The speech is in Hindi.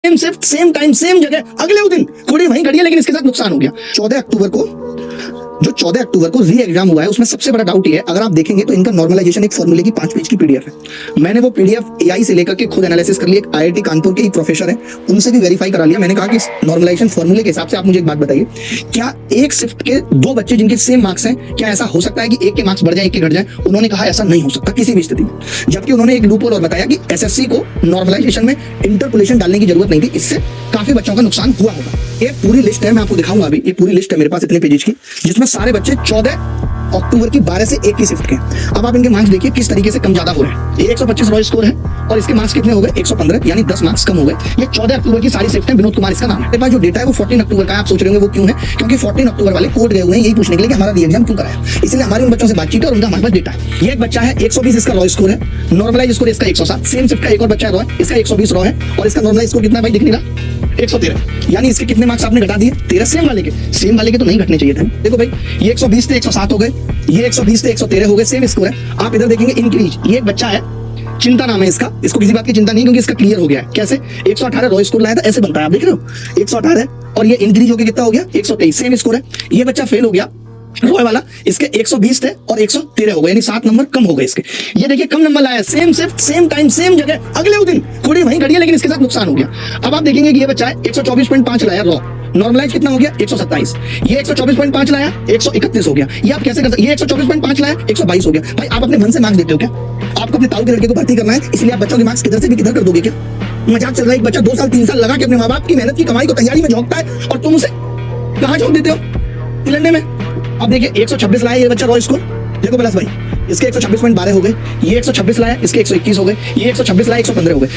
Same shift same time same जगह अगले दिन थोड़ी वहीं घड़ी है, लेकिन इसके साथ नुकसान हो गया। 14 अक्टूबर को री एग्जाम हुआ है, उसमें सबसे बड़ा डाउट ये है, अगर आप देखेंगे तो इनका नॉर्मलाइजेशन एक फॉर्मूले की 5 पेज की पीडीएफ है। मैंने वो पीडीएफ एआई से लेकर के खुद एनालिसिस कर लिया। आईआईटी कानपुर के एक प्रोफेसर है, उनसे भी वेरीफाई करा लिया। मैंने कहा कि नॉर्मलाइजेशन फॉर्मूले के हिसाब से आप मुझे एक बात बताइए, क्या एक शिफ्ट के 2 बच्चे जिनके सेम मार्क्स हैं, क्या ऐसा हो सकता है कि एक के मार्क्स बढ़ जाए एक के घट जाए? उन्होंने कहा ऐसा नहीं हो सकता किसी भी स्थिति में। जबकि उन्होंने एक लूपहोल और बताया कि एसएससी को नॉर्मलाइजेशन में इंटरपोलेशन डालने की जरूरत नहीं थी, इससे काफी बच्चों का नुकसान हुआ होगा। ये पूरी लिस्ट है, मैं आपको दिखाऊंगा अभी। ये पूरी लिस्ट है मेरे पास इतने पेजेस की, जिसमें सारे बच्चे 14 अक्टूबर की 12 से 1 की शिफ्ट के। अब आप इनके मार्क्स देखिए किस तरीके से कम ज्यादा हो रहे हैं। ये 125 रॉय स्कोर है और इसके मार्क्स कितने हो गए? 115, यानी 10 मार्क्स कम हो गए। ये 14 अक्टूबर की सारी शिफ्ट है। विनोद कुमार इसका नाम है। मेरे पास जो डेटा है वो 14 अक्टूबर का है। आप सोच रहे होंगे वो क्यों है? क्योंकि 14 अक्टूबर वाले कोर्ट गए हुए हैं यही पूछने के लिए कि हमारा री एग्जाम क्यों कराया। इसलिए हमारी उन बच्चों से बातचीत है और उनका हमारे पास डेटा है। ये एक बच्चा है, 120 इसका रॉय स्कोर है, नॉर्मलाइज स्कोर इसका 107। सेम शिफ्ट का एक और बच्चा है रॉय, इसका 120 रॉय है और इसका नॉर्मलाइज स्कोर कितना है भाई? दिख नहीं रहा, 113। यानी इसके कितने मार्क्स आपने घटा दिए? 13। सेम वाले के तो नहीं घटने चाहिए थे। देखो भाई, ये 120 थे 107 हो गए, ये 120 थे 113 हो गए, सेम स्कोर है। आप इधर देखेंगे इंक्रीज। ये एक बच्चा है, चिंता नाम है इसका, इसको किसी बात की चिंता नहीं, क्योंकि इसका क्लियर हो गया है। कैसे? 118 रॉय स्कोर लाया था, ऐसे बनता है, आप देख रहे हो 118, और ये इंक्रीज होकर कितना हो गया? 123। सेम स्कोर है। ये बच्चा फेल हो गया रॉय वाला, इसके 120 थे और 113 हो गए, यानी 7 नंबर कम हो गए इसके। ये देखिए कम नंबर लाया, same shift same time same जगह अगले दिन, थोड़ी वहीं घड़ी है, लेकिन इसके साथ नुकसान हो गया। अब आप देखेंगे कि ये बच्चा है 124.5 लाया रॉ, नॉर्मलाइज कितना हो गया? 127। ये 124.5 लाया, 131 हो गया। ये आप कैसे कर सकते? ये 124.5 लाया, 122 हो गया। भाई आप अपने मन से मार्क्स देते हो क्या? आपको अपने ताऊ के लड़के को भर्ती करना है, इसलिए आप बच्चों के मार्क्स किधर से भी किधर कर दोगे क्या? मजाक चल रहा है? एक बच्चा 2 साल 3 साल लगा के अपने माँ बाप की मेहनत की कमाई को तैयारी में झोंकता है और तुम उसे कहाँ झोंक देते हो? तिलंडे में। अब देखिए 126 लाया ये बच्चा रॉय स्कोर, देखो प्लस भाई, इसके 126.12 हो गए। ये 126 लाया, इसके 121 हो गए। ये 126 लाया, 115 हो गए।